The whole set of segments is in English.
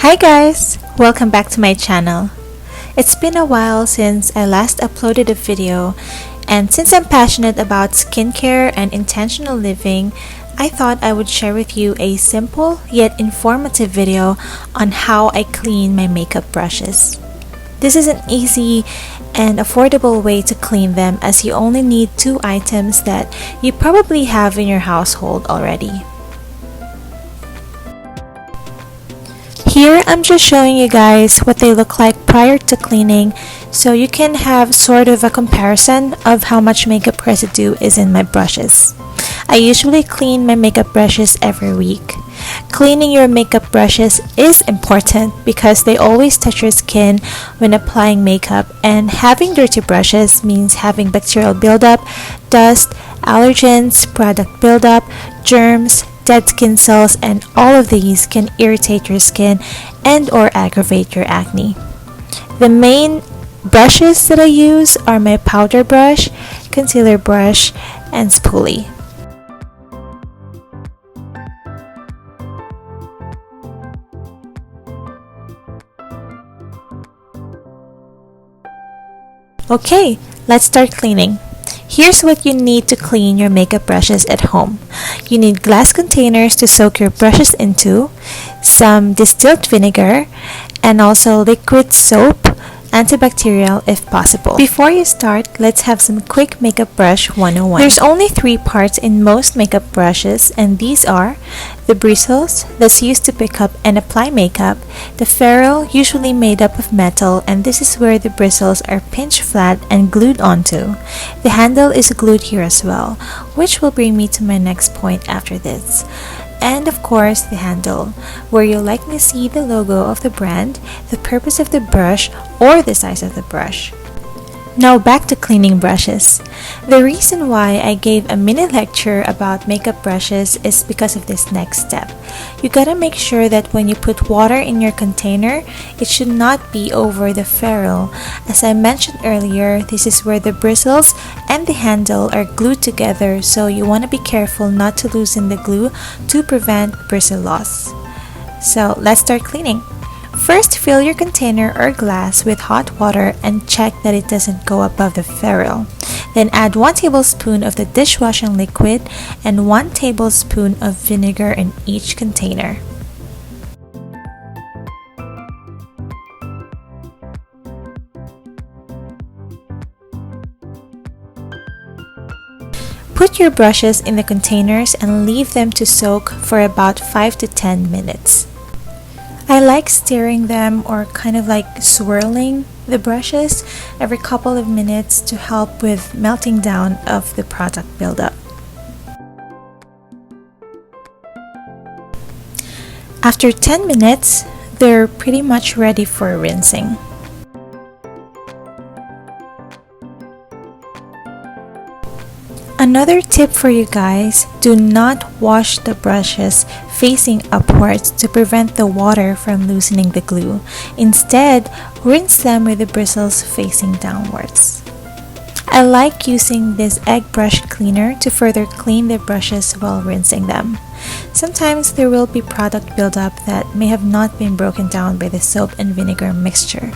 Hi guys! Welcome back to my channel. It's been a while since I last uploaded a video, and since I'm passionate about skincare and intentional living, I thought I would share with you a simple yet informative video on how I clean my makeup brushes. This is an easy and affordable way to clean them, as you only need two items that you probably have in your household already. Here I'm just showing you guys what they look like prior to cleaning, so you can have sort of a comparison of how much makeup residue is in my brushes. I usually clean my makeup brushes every week. Cleaning your makeup brushes is important because they always touch your skin when applying makeup, and having dirty brushes means having bacterial buildup, dust, allergens, product buildup, germs, dead skin cells, and all of these can irritate your skin and or aggravate your acne. The main brushes that I use are my powder brush, concealer brush, and spoolie. Okay, let's start cleaning. Here's what you need to clean your makeup brushes at home. You need glass containers to soak your brushes into, some distilled vinegar, and also liquid soap, antibacterial if possible. Before you start, let's have some quick makeup brush 101. There's only three parts in most makeup brushes, and these are the bristles that's used to pick up and apply makeup, the ferrule usually made up of metal, and this is where the bristles are pinched flat and glued onto. The handle is glued here as well, which will bring me to my next point after this. And of course, the handle, where you'll likely see the logo of the brand, the purpose of the brush, or the size of the brush. Now back to cleaning brushes. The reason why I gave a mini lecture about makeup brushes is because of this next step. You gotta make sure that when you put water in your container, it should not be over the ferrule. As I mentioned earlier, this is where the bristles and the handle are glued together, so you want to be careful not to loosen the glue to prevent bristle loss. So let's start cleaning. First, fill your container or glass with hot water and check that it doesn't go above the ferrule. Then add 1 tablespoon of the dishwashing liquid and 1 tablespoon of vinegar in each container. Put your brushes in the containers and leave them to soak for about 5 to 10 minutes. I like stirring them, or kind of like swirling the brushes every couple of minutes to help with melting down of the product buildup. After 10 minutes, they're pretty much ready for rinsing. Another tip for you guys, do not wash the brushes facing upwards to prevent the water from loosening the glue. Instead, rinse them with the bristles facing downwards. I like using this egg brush cleaner to further clean the brushes while rinsing them. Sometimes there will be product buildup that may have not been broken down by the soap and vinegar mixture.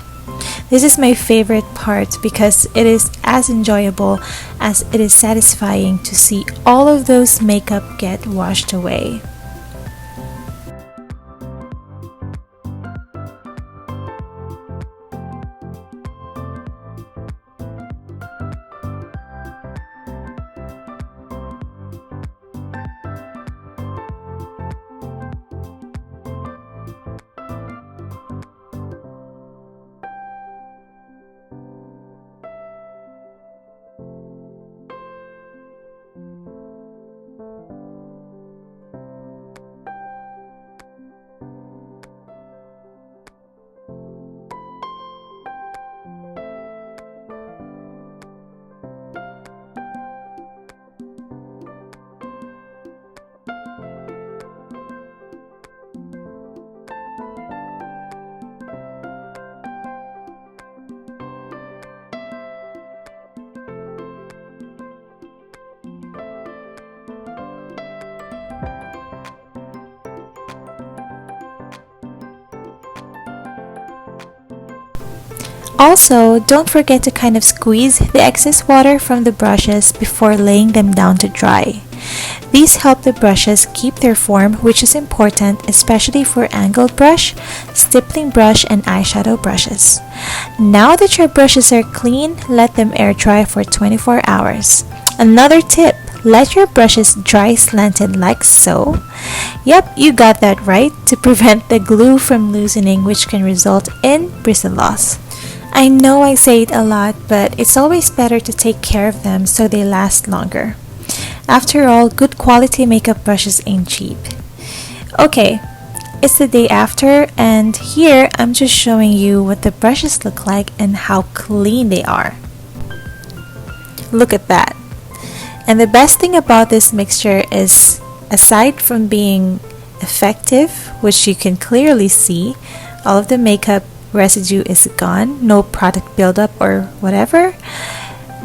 This is my favorite part because it is as enjoyable as it is satisfying to see all of those makeup get washed away. Also, don't forget to kind of squeeze the excess water from the brushes before laying them down to dry. These help the brushes keep their form, which is important especially for angled brush, stippling brush, and eyeshadow brushes. Now that your brushes are clean, let them air dry for 24 hours. Another tip, let your brushes dry slanted like so. Yep, you got that right, to prevent the glue from loosening, which can result in bristle loss. I know I say it a lot, but it's always better to take care of them so they last longer. After all, good quality makeup brushes ain't cheap. Okay, it's the day after, and here I'm just showing you what the brushes look like and how clean they are. Look at that. And the best thing about this mixture is, aside from being effective, which you can clearly see, all of the makeup residue is gone, no product buildup or whatever,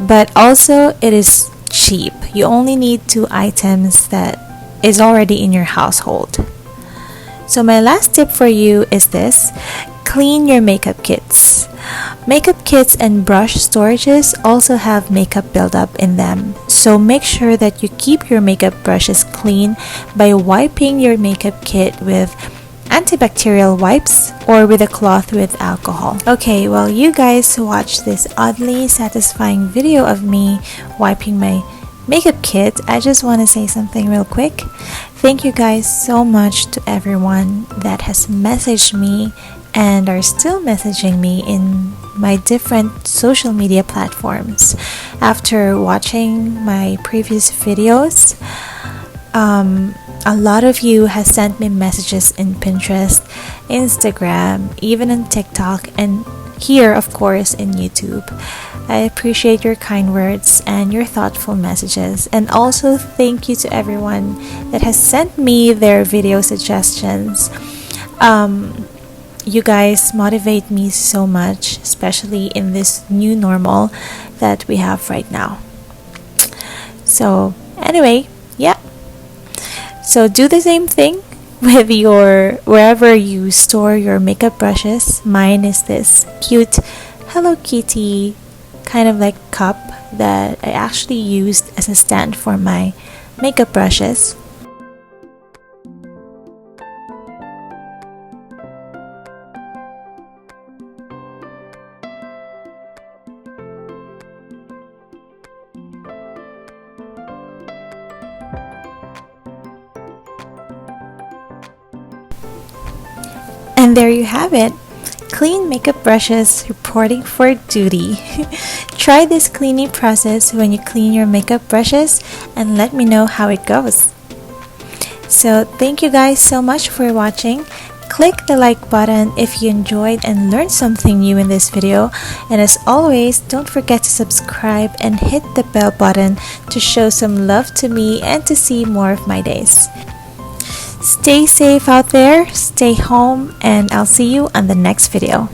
but also it is cheap. You only need 2 items that is already in your household. So my last tip for you is this: clean your makeup kits. Makeup kits and brush storages also have makeup buildup in them, so make sure that you keep your makeup brushes clean by wiping your makeup kit with antibacterial wipes or with a cloth with alcohol. Okay, well, you guys watched this oddly satisfying video of me wiping my makeup kit. I just want to say something real quick. Thank you guys so much to everyone that has messaged me and are still messaging me in my different social media platforms after watching my previous videos. A lot of you has sent me messages in Pinterest, Instagram, even on TikTok, and here, of course, in YouTube. I appreciate your kind words and your thoughtful messages, and also thank you to everyone that has sent me their video suggestions. You guys motivate me so much, especially in this new normal that we have right now. So anyway, yeah. So do the same thing with your wherever you store your makeup brushes. Mine is this cute Hello Kitty kind of like cup that I actually used as a stand for my makeup brushes. And there you have it. Clean makeup brushes reporting for duty. Try this cleaning process when you clean your makeup brushes and let me know how it goes. So thank you guys so much for watching. Click the like button if you enjoyed and learned something new in this video. And as always, don't forget to subscribe and hit the bell button to show some love to me and to see more of my days. Stay safe out there, stay home, and I'll see you on the next video.